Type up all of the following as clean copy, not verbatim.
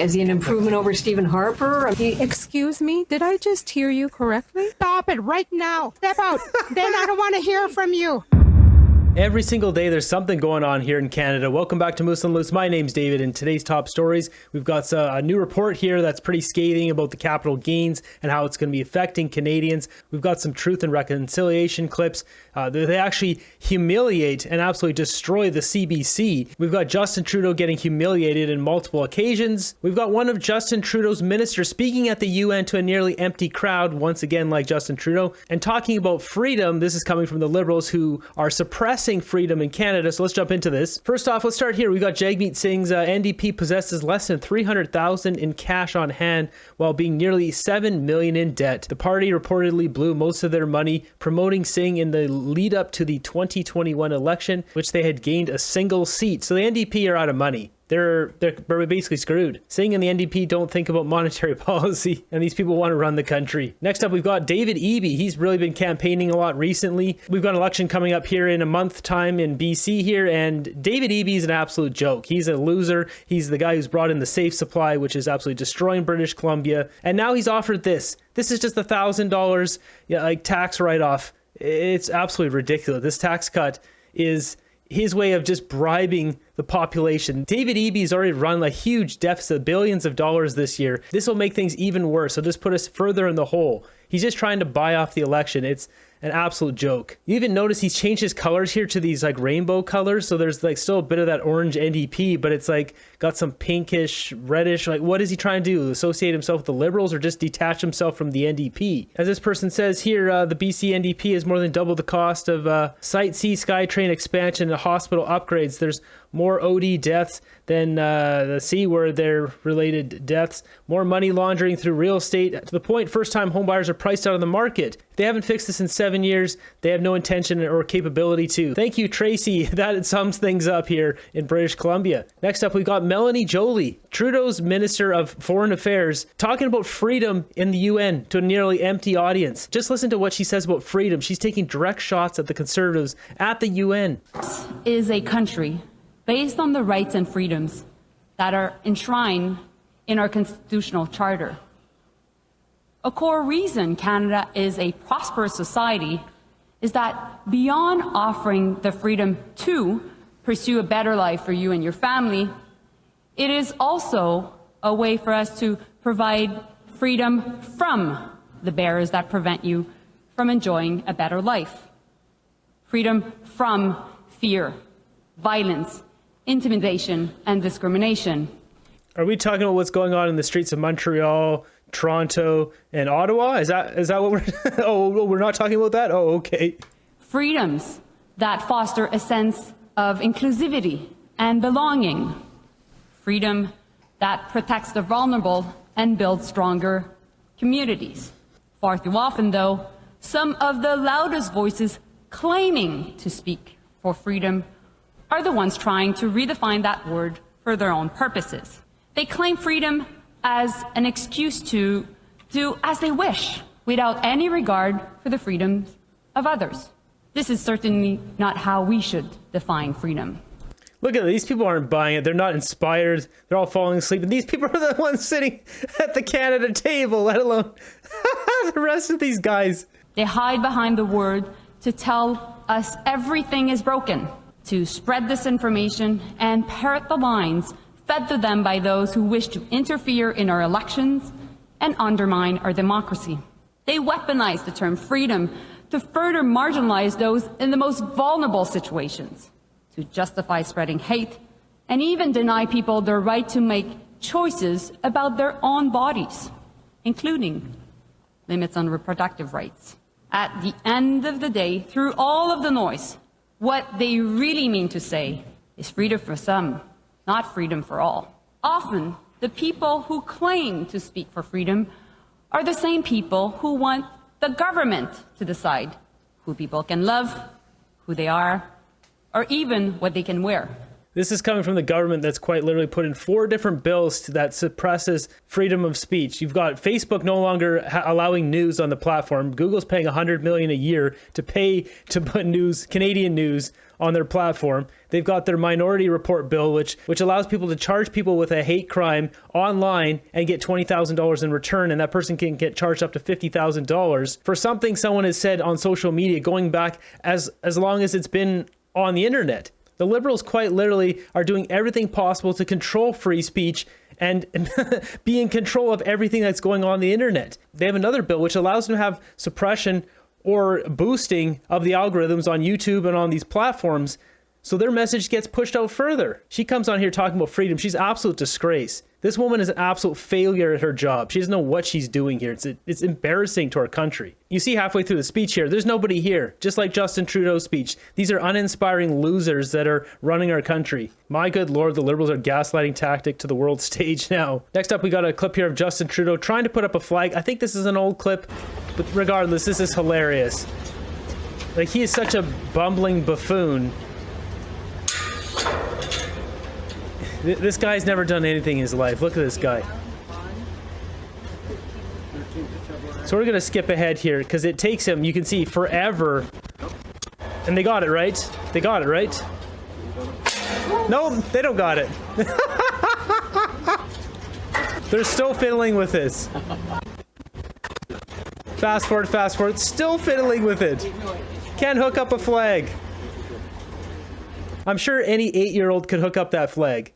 Is he an improvement over Stephen Harper? Excuse me, did I just hear you correctly? Stop it right now. Step out. Then I don't want to hear from you. Every single day there's something going on here in Canada. Welcome back to Moose and Loose. My name's David, and today's top stories, we've got a new report here that's pretty scathing about the capital gains and how it's going to be affecting Canadians. We've got some truth and reconciliation clips. They actually humiliate and absolutely destroy the CBC. We've got Justin Trudeau getting humiliated in multiple occasions. We've got one of Justin Trudeau's ministers speaking at the UN to a nearly empty crowd, once again like Justin Trudeau, and talking about freedom. This is coming from the Liberals who are suppressing freedom in Canada. So let's jump into this. First off, let's start here. We got Jagmeet Singh's NDP possesses less than $300,000 in cash on hand while being nearly $7 million in debt. The party reportedly blew most of their money promoting Singh in the lead up to the 2021 election, which they had gained a single seat. So the NDP are out of money. They're basically screwed. Singh and the NDP don't think about monetary policy, and these people want to run the country. Next up, we've got David Eby. He's really been campaigning a lot recently. We've got an election coming up here in a month time in BC here, and David Eby is an absolute joke. He's a loser. He's the guy who's brought in the safe supply, which is absolutely destroying British Columbia. And now he's offered this. This is just $1,000 like tax write-off. It's absolutely ridiculous. This tax cut is his way of just bribing the population. David Eby's already run a huge deficit, billions of dollars this year. This will make things even worse. It'll just put us further in the hole. He's just trying to buy off the election. It's an absolute joke. You even notice he's changed his colors here to these like rainbow colors. So there's like still a bit of that orange NDP, but it's like got some pinkish, reddish. Like what is he trying to do? Associate himself with the Liberals or just detach himself from the NDP? As this person says here, the BC NDP is more than double the cost of Site C SkyTrain expansion and hospital upgrades. There's more OD deaths than the C were their related deaths. More money laundering through real estate to the point first-time homebuyers are priced out of the market. If they haven't fixed this in 7 years, they have no intention or capability to. Thank you, Tracy. That sums things up here in British Columbia. Next up, we've got Melanie Joly, Trudeau's Minister of Foreign Affairs, talking about freedom in the UN to a nearly empty audience. Just listen to what she says about freedom. She's taking direct shots at the Conservatives at the UN. This is a country based on the rights and freedoms that are enshrined in our constitutional charter. A core reason Canada is a prosperous society is that beyond offering the freedom to pursue a better life for you and your family, it is also a way for us to provide freedom from the barriers that prevent you from enjoying a better life. Freedom from fear, violence, intimidation, and discrimination. Are we talking about what's going on in the streets of Montreal, Toronto, and Ottawa? Is that what we're... Oh, we're not talking about that? Oh, okay. Freedoms that foster a sense of inclusivity and belonging. Freedom that protects the vulnerable and builds stronger communities. Far too often, though, some of the loudest voices claiming to speak for freedom are the ones trying to redefine that word for their own purposes. They claim freedom as an excuse to do as they wish without any regard for the freedoms of others. This is certainly not how we should define freedom. Look at these people aren't buying it. They're not inspired. They're all falling asleep. And these people are the ones sitting at the Canada table, let alone the rest of these guys. They hide behind the word to tell us everything is broken, to spread disinformation and parrot the lines fed to them by those who wish to interfere in our elections and undermine our democracy. They weaponize the term freedom to further marginalize those in the most vulnerable situations, to justify spreading hate, and even deny people their right to make choices about their own bodies, including limits on reproductive rights. At the end of the day, through all of the noise, what they really mean to say is freedom for some, not freedom for all. Often, the people who claim to speak for freedom are the same people who want the government to decide who people can love, who they are, or even what they can wear. This is coming from the government that's quite literally put in 4 different bills that suppresses freedom of speech. You've got Facebook no longer allowing news on the platform. Google's paying $100 million a year to pay to put news, Canadian news, on their platform. They've got their minority report bill, which allows people to charge people with a hate crime online and get $20,000 in return, and that person can get charged up to $50,000 for something someone has said on social media going back as long as it's been on the internet. The Liberals quite literally are doing everything possible to control free speech and be in control of everything that's going on the internet. They have another bill which allows them to have suppression or boosting of the algorithms on YouTube and on these platforms, so their message gets pushed out further. She comes on here talking about freedom. She's an absolute disgrace. This woman is an absolute failure at her job. She doesn't know what she's doing here. It's embarrassing to our country. You see halfway through the speech here, there's nobody here, just like Justin Trudeau's speech. These are uninspiring losers that are running our country. My good Lord, the Liberals are gaslighting tactic to the world stage now. Next up, we got a clip here of Justin Trudeau trying to put up a flag. I think this is an old clip, but regardless, this is hilarious. Like, he is such a bumbling buffoon. This guy's never done anything in his life. Look at this guy. So we're going to skip ahead here because it takes him, you can see, forever. And they got it, right? They got it, right? No, they don't got it. They're still fiddling with this. Fast forward, still fiddling with it. Can't hook up a flag. I'm sure any 8-year-old could hook up that flag.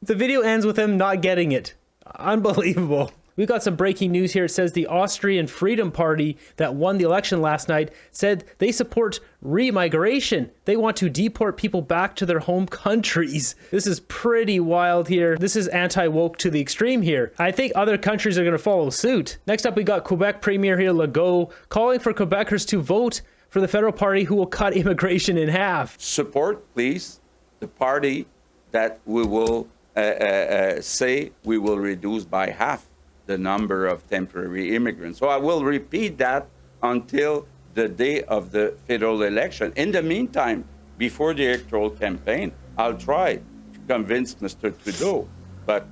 The video ends with him not getting it. Unbelievable. We've got some breaking news here. It says the Austrian Freedom Party that won the election last night said they support remigration. They want to deport people back to their home countries. This is pretty wild here. This is anti-woke to the extreme here. I think other countries are going to follow suit. Next up, we got Quebec Premier here, Legault, calling for Quebecers to vote for the federal party who will cut immigration in half. Support, please, the party that we will say we will reduce by half the number of temporary immigrants. So I will repeat that until the day of the federal election. In the meantime, before the electoral campaign, I'll try to convince Mr. Trudeau. But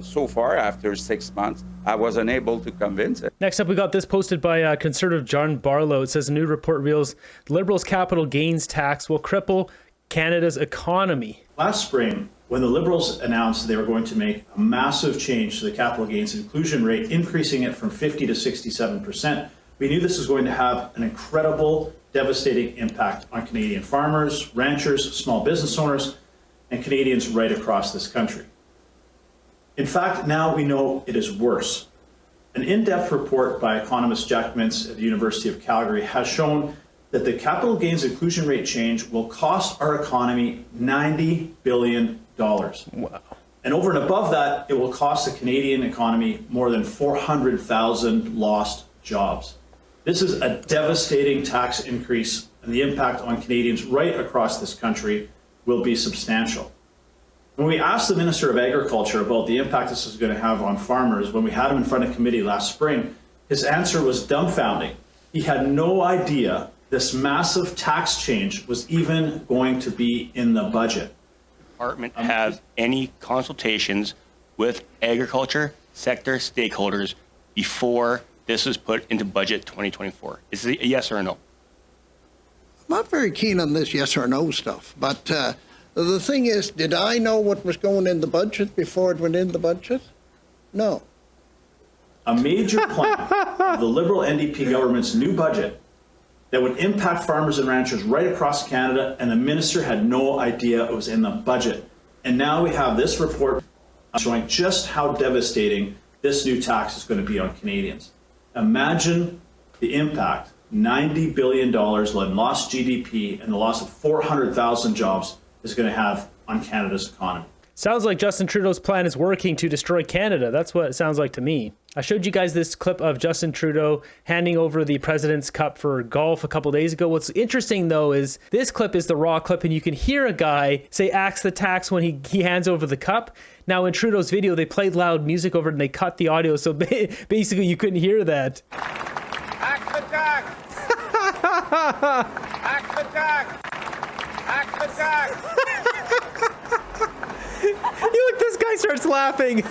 so far, after 6 months, I was unable to convince it. Next up, we got this posted by conservative John Barlow. It says a new report reveals the Liberals' capital gains tax will cripple Canada's economy. Last spring, when the Liberals announced they were going to make a massive change to the capital gains inclusion rate, increasing it from 50 to 67%, we knew this was going to have an incredible, devastating impact on Canadian farmers, ranchers, small business owners, and Canadians right across this country. In fact, now we know it is worse. An in-depth report by economist Jack Mintz at the University of Calgary has shown that the capital gains inclusion rate change will cost our economy $90 billion. Wow. And over and above that, it will cost the Canadian economy more than 400,000 lost jobs. This is a devastating tax increase, and the impact on Canadians right across this country will be substantial. When we asked the Minister of Agriculture about the impact this is going to have on farmers, when we had him in front of committee last spring, his answer was dumbfounding. He had no idea this massive tax change was even going to be in the budget. Department have any consultations with agriculture sector stakeholders before this was put into budget 2024? Is it a yes or a no? I'm not very keen on this yes or no stuff, but the thing is, did I know what was going in the budget before it went in the budget? No. A major plank of the Liberal NDP government's new budget that would impact farmers and ranchers right across Canada, and the minister had no idea it was in the budget. And now we have this report showing just how devastating this new tax is going to be on Canadians. Imagine the impact, $90 billion in lost GDP and the loss of 400,000 jobs is going to have on Canada's economy. Sounds like Justin Trudeau's plan is working to destroy Canada. That's what it sounds like to me. I showed you guys this clip of Justin Trudeau handing over the President's Cup for golf a couple days ago. What's interesting, though, is this clip is the raw clip, and you can hear a guy say axe the tax when he hands over the cup. Now, in Trudeau's video, they played loud music over it, and they cut the audio, so basically you couldn't hear that. Axe the tax! starts laughing.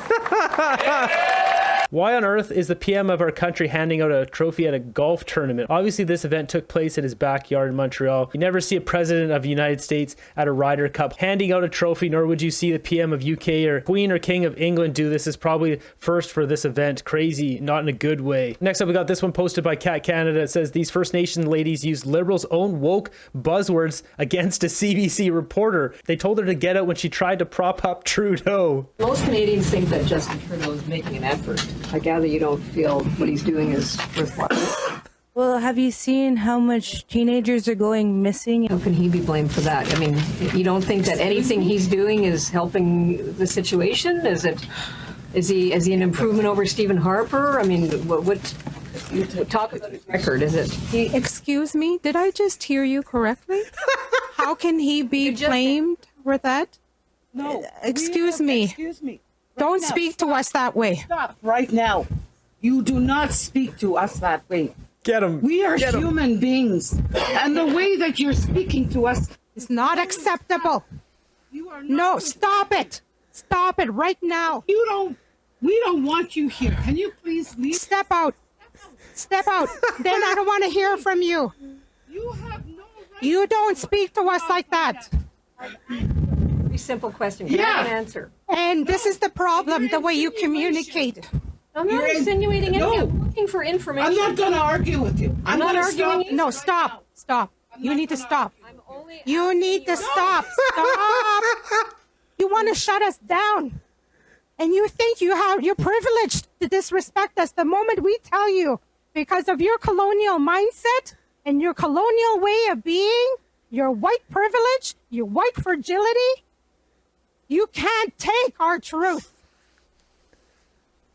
Why on earth is the PM of our country handing out a trophy at a golf tournament? Obviously, this event took place in his backyard in Montreal. You never see a president of the United States at a Ryder Cup handing out a trophy, nor would you see the PM of UK or Queen or King of England do this. Is probably first for this event. Crazy, not in a good way. Next up, we got this one posted by Cat Canada. It says, these First Nation ladies used Liberals' own woke buzzwords against a CBC reporter. They told her to get out when she tried to prop up Trudeau. Most Canadians think that Justin Trudeau is making an effort. I gather you don't feel what he's doing is worthwhile. Well, have you seen how much teenagers are going missing? How can he be blamed for that? I mean, you don't think that anything he's doing is helping the situation? Is he an improvement over Stephen Harper? I mean, what talk about his record? Is it? Excuse me, did I just hear you correctly? How can he be blamed for that? No. Excuse me. Excuse me. Don't speak to us that way. Stop right now. You do not speak to us that way. Get him. We are Get him. human beings. And the way that you're speaking to us It's not acceptable. you are not. No, stop it. Stop it right now. We don't want you here. Can you please leave? Step out. Step out. Then I don't want to hear from you. You have no right. You don't speak to us like that. Very simple question. Can I have an answer? And this is the problem, the way you communicate. I'm not You're in- insinuating anything. No. I'm looking for information. I'm not going to argue with you. I'm not gonna arguing stop. No, stop. Stop. You need to stop. I'm only You need to stop. Stop. You want to shut us down. And you think you're privileged to disrespect us the moment we tell you, because of your colonial mindset and your colonial way of being, your white privilege, your white fragility, you can't take our truth.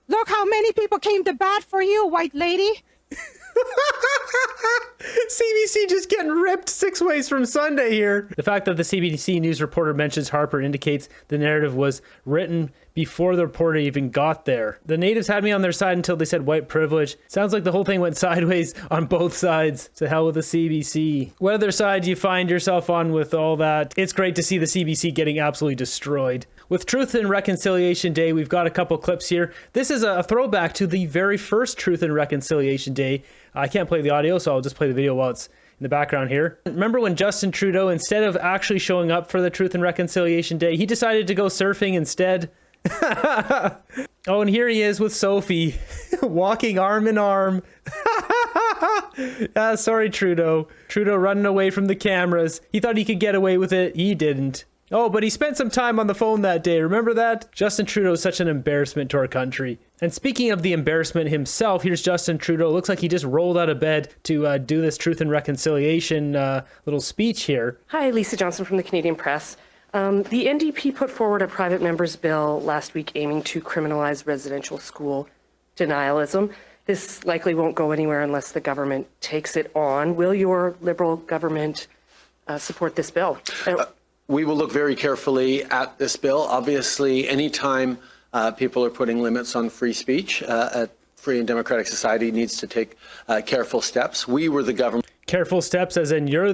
Look how many people came to bat for you, white lady. CBC just getting ripped 6 ways from Sunday here. The fact that the CBC news reporter mentions Harper indicates the narrative was written before the reporter even got there. The natives had me on their side until they said white privilege. Sounds like the whole thing went sideways on both sides. To hell with the CBC. What other side do you find yourself on with all that? It's great to see the CBC getting absolutely destroyed. With Truth and Reconciliation Day, we've got a couple clips here. This is a throwback to the very first Truth and Reconciliation Day. I can't play the audio, so I'll just play the video while it's in the background here. Remember when Justin Trudeau, instead of actually showing up for the Truth and Reconciliation Day, he decided to go surfing instead? Oh, and here he is with Sophie, walking arm in arm. Sorry, Trudeau. Trudeau running away from the cameras. He thought he could get away with it. He didn't. Oh, but he spent some time on the phone that day. Remember that? Justin Trudeau is such an embarrassment to our country. And speaking of the embarrassment himself, here's Justin Trudeau. Looks like he just rolled out of bed to do this Truth and Reconciliation little speech here. Hi, Lisa Johnson from the Canadian Press. The NDP put forward a private member's bill last week aiming to criminalize residential school denialism. This likely won't go anywhere unless the government takes it on. Will your Liberal government support this bill? We will look very carefully at this bill. Obviously, anytime people are putting limits on free speech, a free and democratic society needs to take careful steps. We were the government. Careful steps as in you're...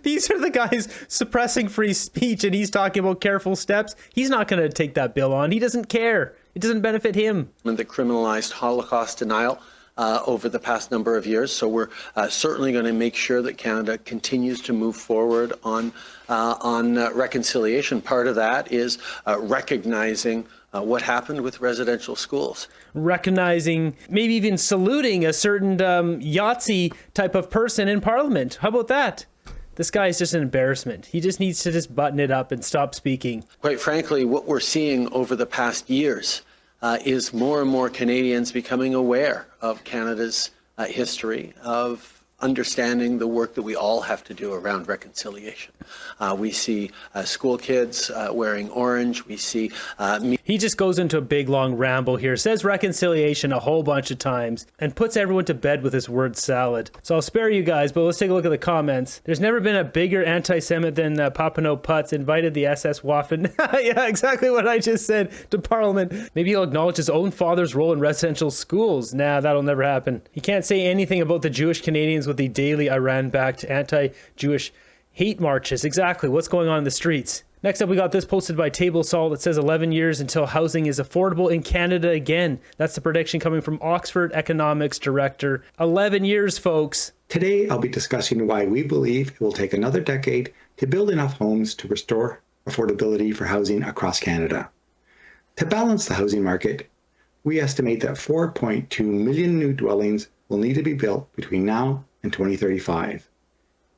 These are the guys suppressing free speech, and he's talking about careful steps. He's not going to take that bill on. He doesn't care. It doesn't benefit him. That criminalized Holocaust denial over the past number of years. So we're certainly going to make sure that Canada continues to move forward on reconciliation. Part of that is recognizing what happened with residential schools. Recognizing, maybe even saluting a certain Yahtzee type of person in Parliament. How about that? This guy is just an embarrassment. He just needs to just button it up and stop speaking. Quite frankly, what we're seeing over the past years is more and more Canadians becoming aware of Canada's history, of understanding the work that we all have to do around reconciliation. We see school kids wearing orange. We see... He just goes into a big long ramble here, says reconciliation a whole bunch of times, and puts everyone to bed with this word salad. So I'll spare you guys, but let's take a look at the comments. There's never been a bigger anti-Semite than Papineau Putz invited the SS Waffen. Yeah, exactly what I just said to Parliament. Maybe he'll acknowledge his own father's role in residential schools. Nah, that'll never happen. He can't say anything about the Jewish Canadians with the daily Iran-backed anti-Jewish hate marches. Exactly. What's going on in the streets? Next up, we got this posted by Table Salt. It says 11 years until housing is affordable in Canada again. That's the prediction coming from Oxford Economics Director. 11 years, folks. Today, I'll be discussing why we believe it will take another decade to build enough homes to restore affordability for housing across Canada. To balance the housing market, we estimate that 4.2 million new dwellings will need to be built between now and 2035.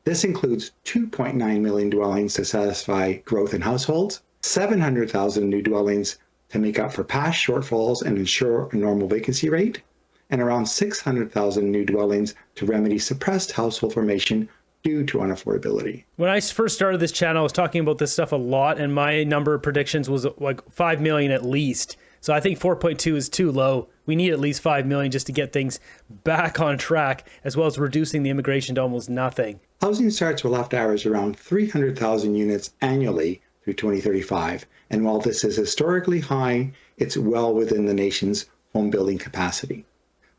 This includes 2.9 million dwellings to satisfy growth in households, 700,000 new dwellings to make up for past shortfalls and ensure a normal vacancy rate, and around 600,000 new dwellings to remedy suppressed household formation due to unaffordability. When I first started this channel, I was talking about this stuff a lot, and my number of predictions was like 5 million at least. So I think 4.2 is too low. We need at least 5 million just to get things back on track, as well as reducing the immigration to almost nothing. Housing starts will have to average around 300,000 units annually through 2035. And while this is historically high, it's well within the nation's home building capacity.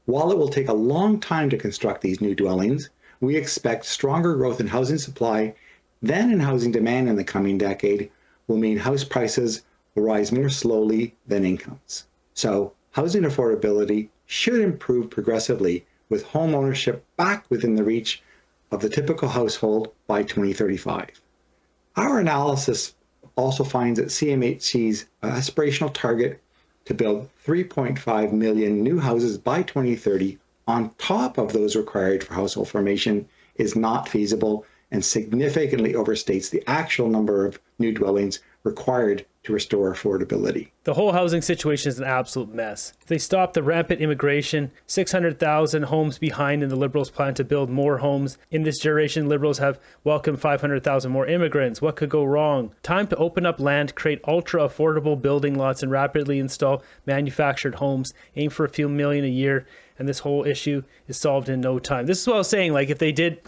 While it will take a long time to construct these new dwellings, we expect stronger growth in housing supply than in housing demand in the coming decade will mean house prices will rise more slowly than incomes. So housing affordability should improve progressively with home ownership back within the reach of the typical household by 2035. Our analysis also finds that CMHC's aspirational target to build 3.5 million new houses by 2030 on top of those required for household formation is not feasible and significantly overstates the actual number of new dwellings required to restore affordability. The whole housing situation is an absolute mess. If they stop the rampant immigration, 600,000 homes behind in the Liberals' plan to build more homes. In this generation, Liberals have welcomed 500,000 more immigrants. What could go wrong? Time to open up land, create ultra-affordable building lots, and rapidly install manufactured homes. Aim for a few million a year, and this whole issue is solved in no time. This is what I was saying, like if they did,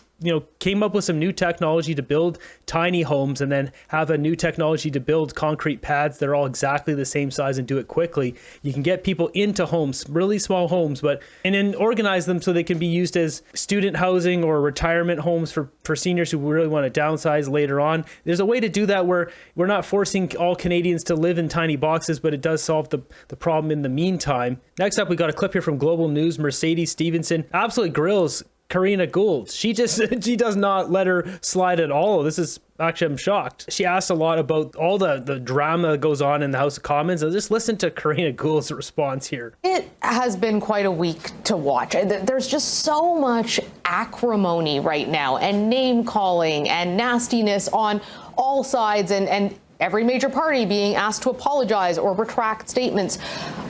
came up with some new technology to build tiny homes and then have a new technology to build concrete pads that are all exactly the same size and do it quickly, you can get people into homes, really small homes, and then organize them so they can be used as student housing or retirement homes for seniors who really want to downsize later on. There's a way to do that where we're not forcing all Canadians to live in tiny boxes, but it does solve the problem in the meantime. Next up, we got a clip here from Global News. Mercedes Stevenson absolutely grills Karina Gould. She does not let her slide at all. This is actually, I'm shocked. She asked a lot about all the drama that goes on in the House of Commons. And just listen to Karina Gould's response here. It has been quite a week to watch. There's just so much acrimony right now and name calling and nastiness on all sides and every major party being asked to apologize or retract statements.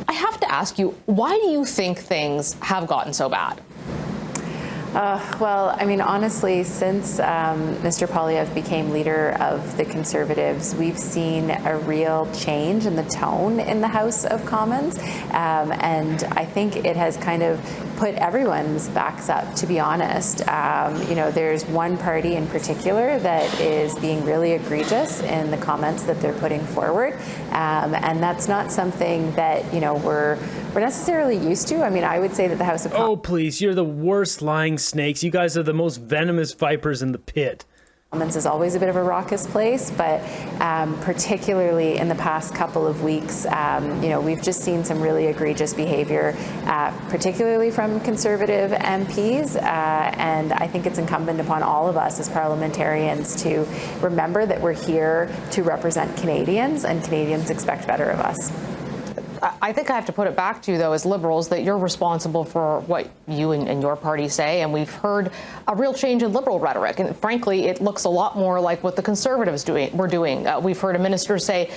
I have to ask you, why do you think things have gotten so bad? Well, I mean, honestly, since Mr. Poilievre became leader of the Conservatives, we've seen a real change in the tone in the House of Commons. And I think it has kind of put everyone's backs up, to be honest. There's one party in particular that is being really egregious in the comments that they're putting forward. And that's not something that, we're necessarily used to. I mean, I would say that the House of Commons... Oh, please, you're the worst lying snakes. You guys are the most venomous vipers in the pit. Commons is always a bit of a raucous place, but particularly in the past couple of weeks, we've just seen some really egregious behavior, particularly from Conservative MPs, and I think it's incumbent upon all of us as parliamentarians to remember that we're here to represent Canadians, and Canadians expect better of us. I think I have to put it back to you, though, as Liberals, that you're responsible for what you and your party say, and we've heard a real change in Liberal rhetoric, and frankly, it looks a lot more like what the Conservatives were doing. We've heard a minister say,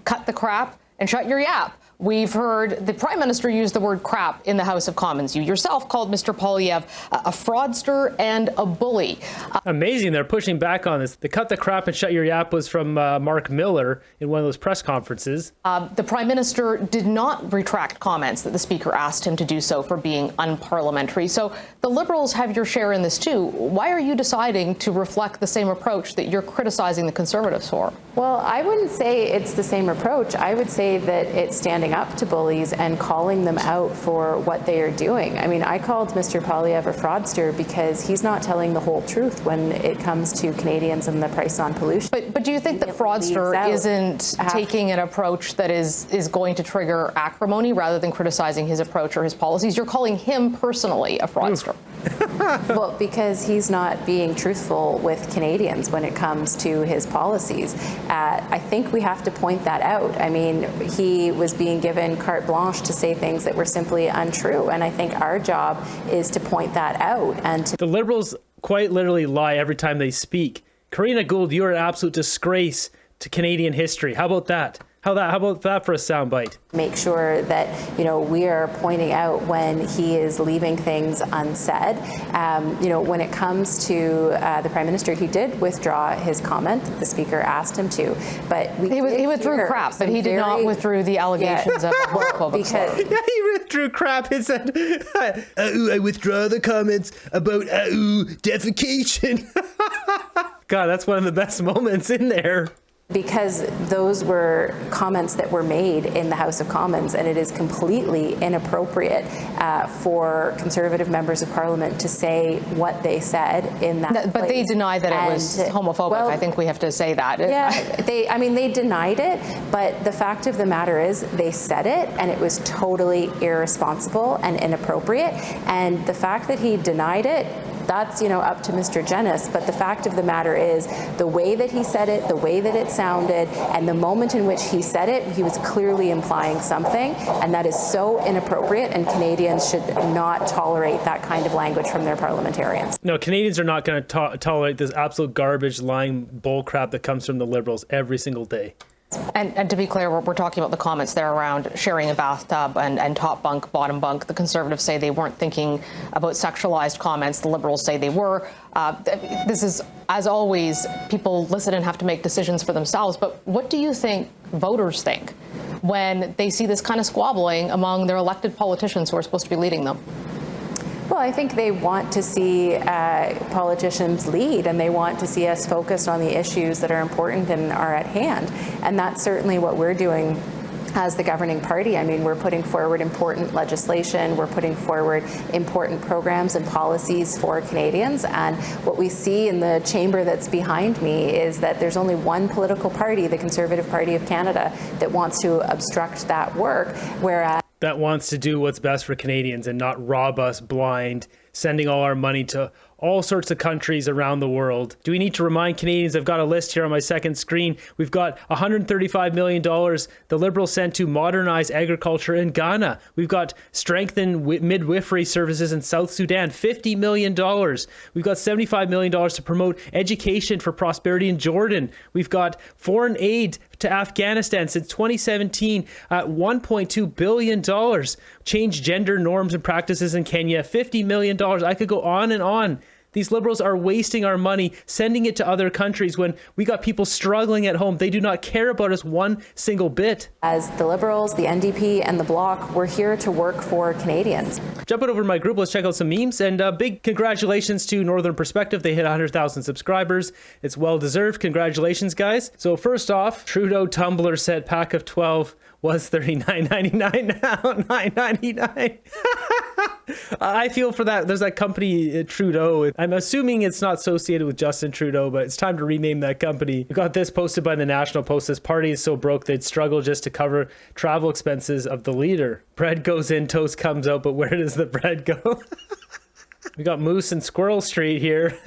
cut the crap and shut your yap. We've heard the Prime Minister use the word crap in the House of Commons. You yourself called Mr. Poilievre a fraudster and a bully. Amazing. They're pushing back on this. The cut the crap and shut your yap was from Mark Miller in one of those press conferences. The Prime Minister did not retract comments that the Speaker asked him to do so for being unparliamentary. So the Liberals have your share in this too. Why are you deciding to reflect the same approach that you're criticizing the Conservatives for? Well, I wouldn't say it's the same approach. I would say that it's standing standing up to bullies and calling them out for what they are doing. I mean, I called Mr. Poilievre a fraudster because he's not telling the whole truth when it comes to Canadians and the price on pollution. But do you think that fraudster isn't taking an approach that is going to trigger acrimony rather than criticizing his approach or his policies? You're calling him personally a fraudster. Well, because he's not being truthful with Canadians when it comes to his policies. I think we have to point that out. I mean, he was being given carte blanche to say things that were simply untrue, and I think our job is to point that out. And The Liberals quite literally lie every time they speak. Karina Gould, you're an absolute disgrace to Canadian history. How about that? How about that for a soundbite? Make sure that, we are pointing out when he is leaving things unsaid. When it comes to the Prime Minister, he did withdraw his comment. The Speaker asked him to, but he withdrew crap, but he did not withdraw the allegations of homophobic slur. Yeah, he withdrew crap. He said, I withdraw the comments about defecation. God, that's one of the best moments in there. Because those were comments that were made in the House of Commons, and it is completely inappropriate for Conservative members of Parliament to say what they said in that But they deny that it was homophobic. Well, I think we have to say that. Yeah, they denied it, but the fact of the matter is they said it, and it was totally irresponsible and inappropriate. And the fact that he denied it, that's, up to Mr. Jennis. But the fact of the matter is the way that he said it, the way that it sounded, and the moment in which he said it, he was clearly implying something. And that is so inappropriate, and Canadians should not tolerate that kind of language from their parliamentarians. No, Canadians are not going to tolerate this absolute garbage, lying bull crap that comes from the Liberals every single day. And to be clear, we're talking about the comments there around sharing a bathtub and top bunk, bottom bunk. The Conservatives say they weren't thinking about sexualized comments. The Liberals say they were. This is, as always, people listen and have to make decisions for themselves. But what do you think voters think when they see this kind of squabbling among their elected politicians who are supposed to be leading them? Well, I think they want to see politicians lead, and they want to see us focused on the issues that are important and are at hand. And that's certainly what we're doing as the governing party. I mean, we're putting forward important legislation, we're putting forward important programs and policies for Canadians. And what we see in the chamber that's behind me is that there's only one political party, the Conservative Party of Canada, that wants to obstruct that work, whereas that wants to do what's best for Canadians and not rob us blind, sending all our money to all sorts of countries around the world. Do we need to remind Canadians? I've got a list here on my second screen. We've got $135 million the Liberals sent to modernize agriculture in Ghana. We've got strengthen midwifery services in South Sudan, $50 million. We've got $75 million to promote education for prosperity in Jordan. We've got foreign aid to Afghanistan since 2017 at $1.2 billion. Change gender norms and practices in Kenya, $50 million. I could go on and on. These Liberals are wasting our money, sending it to other countries when we got people struggling at home. They do not care about us one single bit. As the Liberals, the NDP, and the Bloc, we're here to work for Canadians. Jumping over to my group, let's check out some memes. And big congratulations to Northern Perspective. They hit 100,000 subscribers. It's well-deserved. Congratulations, guys. So first off, Trudeau tumbler set pack of 12 was $39.99, now $9.99. I feel for that. There's that company, Trudeau. I'm assuming it's not associated with Justin Trudeau, but it's time to rename that company. We got this posted by the National Post. This party is so broke they'd struggle just to cover travel expenses of the leader. Bread goes in, toast comes out, but where does the bread go? We got Moose and Squirrel Street here.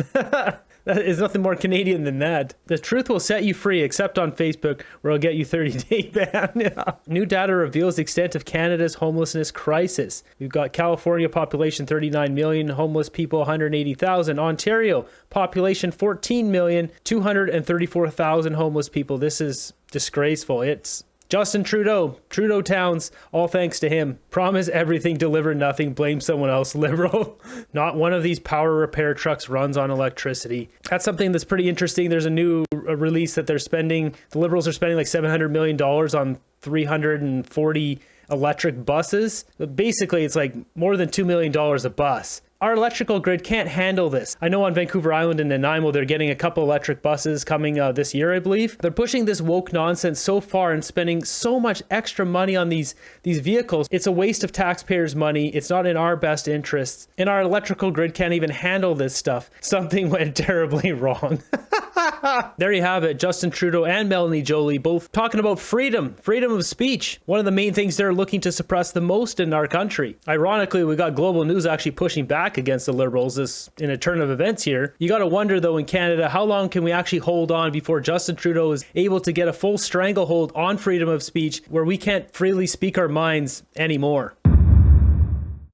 That is nothing more Canadian than that. The truth will set you free, except on Facebook, where it'll get you 30-day ban. Yeah. New data reveals the extent of Canada's homelessness crisis. We've got California population 39 million, homeless people 180,000. Ontario population 14 million, 234,000 homeless people. This is disgraceful. It's Justin Trudeau, Trudeau Towns, all thanks to him. Promise everything, deliver nothing, blame someone else, Liberal. Not one of these power repair trucks runs on electricity. That's something that's pretty interesting. There's a new release that they're spending, the Liberals are spending like $700 million on 340 electric buses. Basically, it's like more than $2 million a bus. Our electrical grid can't handle this. I know on Vancouver Island in Nanaimo, they're getting a couple electric buses coming this year, I believe. They're pushing this woke nonsense so far and spending so much extra money on these vehicles. It's a waste of taxpayers' money. It's not in our best interests. And our electrical grid can't even handle this stuff. Something went terribly wrong. There you have it. Justin Trudeau and Melanie Joly both talking about freedom of speech. One of the main things they're looking to suppress the most in our country. Ironically, we got Global News actually pushing back against the Liberals in a turn of events here. You got to wonder, though, in Canada, how long can we actually hold on before Justin Trudeau is able to get a full stranglehold on freedom of speech where we can't freely speak our minds anymore?